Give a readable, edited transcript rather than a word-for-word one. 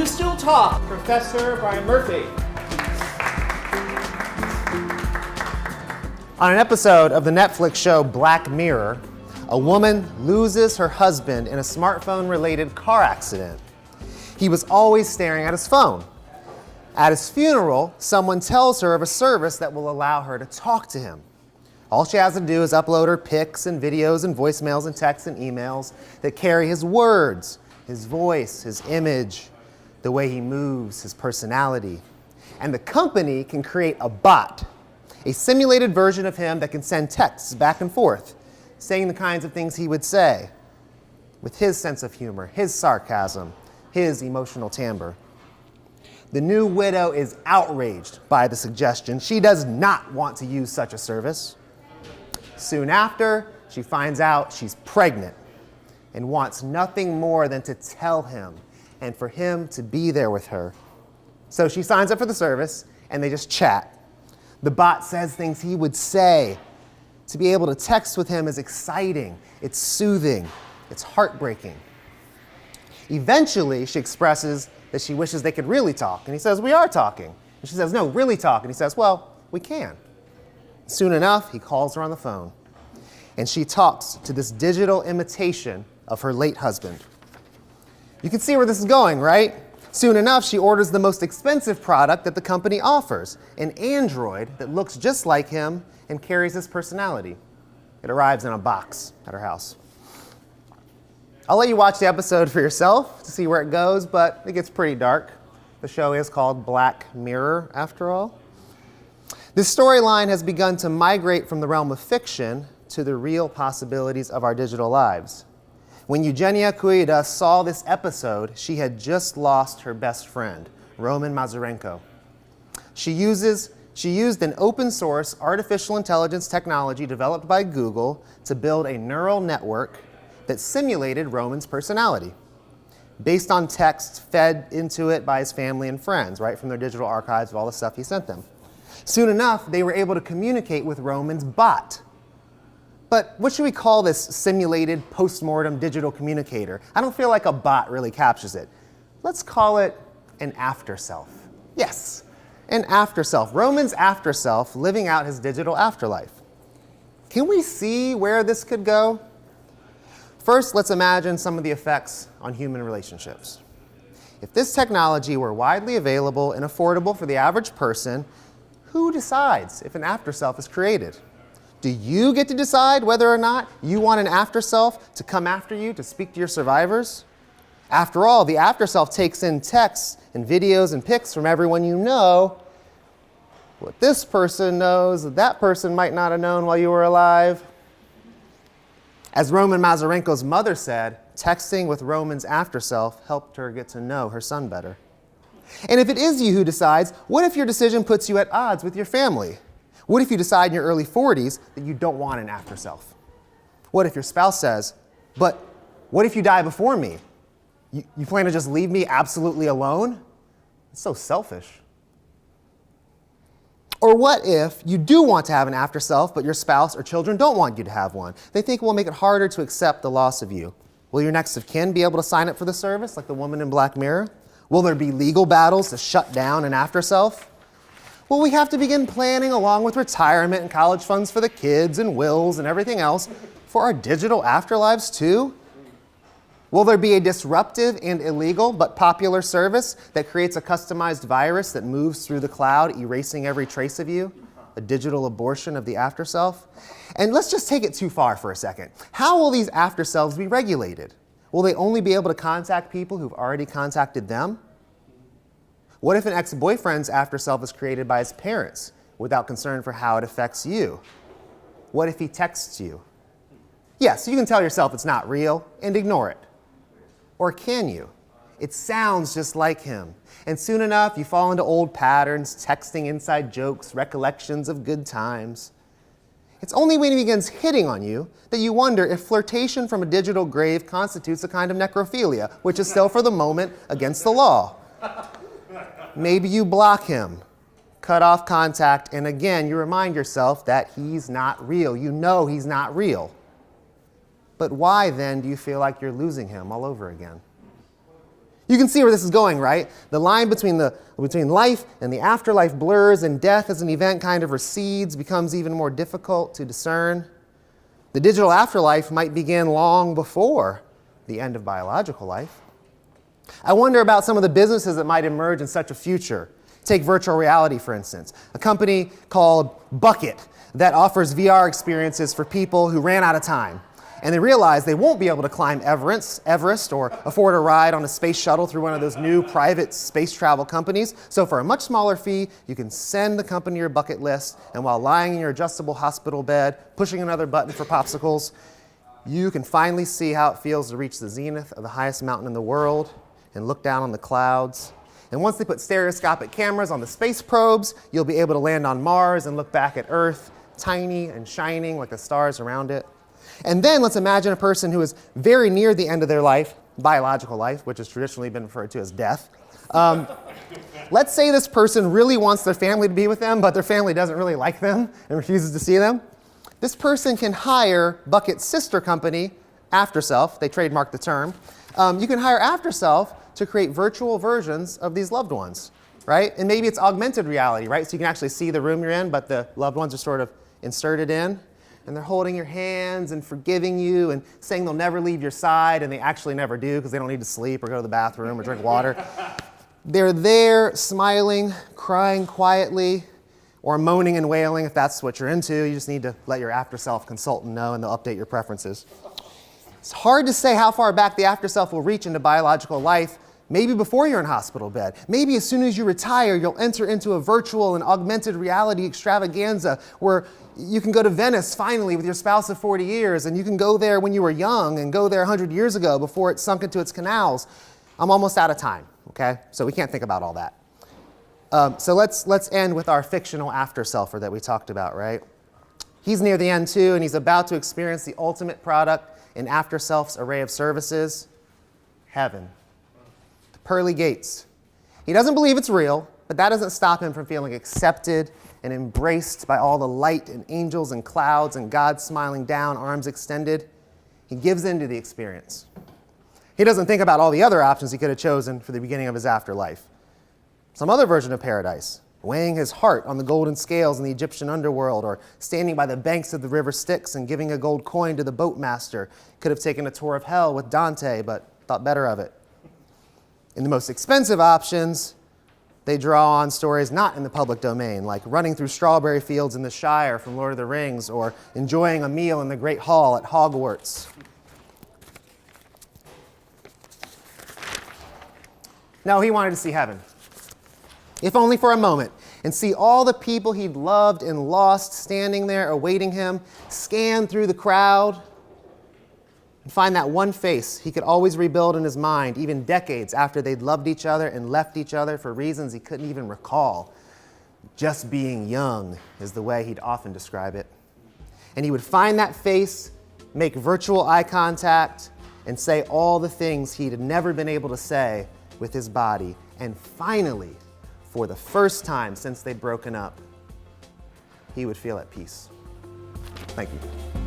Blue Stool Talk, Professor Brian Murphy. On an episode of the Netflix show Black Mirror, a woman loses her husband in a smartphone-related car accident. He was always staring at his phone. At his funeral, someone tells her of a service that will allow her to talk to him. All she has to do is upload her pics and videos and voicemails and texts and emails that carry his words, his voice, his image, the way he moves, his personality. And the company can create a bot, a simulated version of him that can send texts back and forth, saying the kinds of things he would say, with his sense of humor, his sarcasm, his emotional timbre. The new widow is outraged by the suggestion. She does not want to use such a service. Soon after, she finds out she's pregnant and wants nothing more than to tell him and for him to be there with her. So she signs up for the service and they just chat. The bot says things he would say. To be able to text with him is exciting, it's soothing, it's heartbreaking. Eventually, she expresses that she wishes they could really talk, and he says, "We are talking." And she says, "No, really talk." And he says, "Well, we can." Soon enough, he calls her on the phone, and she talks to this digital imitation of her late husband. You can see where this is going, right? Soon enough, she orders the most expensive product that the company offers, an android that looks just like him and carries his personality. It arrives in a box at her house. I'll let you watch the episode for yourself to see where it goes, but it gets pretty dark. The show is called Black Mirror, after all. This storyline has begun to migrate from the realm of fiction to the real possibilities of our digital lives. When Eugenia Kuyda saw this episode, she had just lost her best friend, Roman Mazurenko. She used an open source artificial intelligence technology developed by Google to build a neural network that simulated Roman's personality, based on texts fed into it by his family and friends, right from their digital archives of all the stuff he sent them. Soon enough, they were able to communicate with Roman's bot. But what should we call this simulated post-mortem digital communicator? I don't feel like a bot really captures it. Let's call it an after-self. Yes, an after-self. Roman's after-self living out his digital afterlife. Can we see where this could go? First, let's imagine some of the effects on human relationships. If this technology were widely available and affordable for the average person, who decides if an after-self is created? Do you get to decide whether or not you want an after-self to come after you to speak to your survivors? After all, the after-self takes in texts and videos and pics from everyone you know. What this person knows, that person might not have known while you were alive. As Roman Mazurenko's mother said, texting with Roman's after-self helped her get to know her son better. And if it is you who decides, what if your decision puts you at odds with your family? What if you decide in your early 40s that you don't want an after-self? What if your spouse says, "But what if you die before me? You plan to just leave me absolutely alone?" It's so selfish. Or what if you do want to have an after-self, but your spouse or children don't want you to have one? They think it will make it harder to accept the loss of you. Will your next of kin be able to sign up for the service, like the woman in Black Mirror? Will there be legal battles to shut down an after-self? Will we have to begin planning, along with retirement and college funds for the kids and wills and everything else, for our digital afterlives too? Will there be a disruptive and illegal but popular service that creates a customized virus that moves through the cloud, erasing every trace of you? A digital abortion of the after-self? And let's just take it too far for a second. How will these after-selves be regulated? Will they only be able to contact people who've already contacted them? What if an ex-boyfriend's after-self is created by his parents without concern for how it affects you? What if he texts you? Yes, you can tell yourself it's not real and ignore it. Or can you? It sounds just like him. And soon enough, you fall into old patterns, texting inside jokes, recollections of good times. It's only when he begins hitting on you that you wonder if flirtation from a digital grave constitutes a kind of necrophilia, which is still for the moment against the law. Maybe you block him, cut off contact, and again, you remind yourself that he's not real. You know he's not real. But why then do you feel like you're losing him all over again? You can see where this is going, right? The line between life and the afterlife blurs, and death as an event kind of recedes, becomes even more difficult to discern. The digital afterlife might begin long before the end of biological life. I wonder about some of the businesses that might emerge in such a future. Take virtual reality, for instance. A company called Bucket that offers VR experiences for people who ran out of time. And they realize they won't be able to climb Everest or afford a ride on a space shuttle through one of those new private space travel companies. So for a much smaller fee, you can send the company your bucket list, and while lying in your adjustable hospital bed, pushing another button for popsicles, you can finally see how it feels to reach the zenith of the highest mountain in the world and look down on the clouds. And once they put stereoscopic cameras on the space probes, you'll be able to land on Mars and look back at Earth, tiny and shining like the stars around it. And then let's imagine a person who is very near the end of their life, biological life, which has traditionally been referred to as death. Let's say this person really wants their family to be with them, but their family doesn't really like them and refuses to see them. This person can hire Bucket's sister company, AfterSelf. They trademarked the term. You can hire AfterSelf to create virtual versions of these loved ones, right? And maybe it's augmented reality, right? So you can actually see the room you're in, but the loved ones are sort of inserted in. And they're holding your hands and forgiving you and saying they'll never leave your side, and they actually never do because they don't need to sleep or go to the bathroom or drink water. They're there smiling, crying quietly, or moaning and wailing if that's what you're into. You just need to let your after-self consultant know and they'll update your preferences. It's hard to say how far back the after-self will reach into biological life. Maybe before you're in hospital bed. Maybe as soon as you retire, you'll enter into a virtual and augmented reality extravaganza where you can go to Venice finally with your spouse of 40 years, and you can go there when you were young and go there 100 years ago before it sunk into its canals. I'm almost out of time, okay? So we can't think about all that. So let's end with our fictional after-selfer that we talked about, right? He's near the end too, and he's about to experience the ultimate product in after-self's array of services, heaven. The pearly gates. He doesn't believe it's real, but that doesn't stop him from feeling accepted and embraced by all the light and angels and clouds and God smiling down, arms extended. He gives in to the experience. He doesn't think about all the other options he could have chosen for the beginning of his afterlife. Some other version of paradise, weighing his heart on the golden scales in the Egyptian underworld, or standing by the banks of the river Styx and giving a gold coin to the boatmaster. Could have taken a tour of hell with Dante, but thought better of it. In the most expensive options, they draw on stories not in the public domain, like running through strawberry fields in the Shire from Lord of the Rings, or enjoying a meal in the Great Hall at Hogwarts. No, he wanted to see heaven, if only for a moment, and see all the people he'd loved and lost standing there awaiting him, scan through the crowd, and find that one face he could always rebuild in his mind, even decades after they'd loved each other and left each other for reasons he couldn't even recall. Just being young is the way he'd often describe it. And he would find that face, make virtual eye contact, and say all the things he'd never been able to say with his body. And finally, for the first time since they'd broken up, he would feel at peace. Thank you.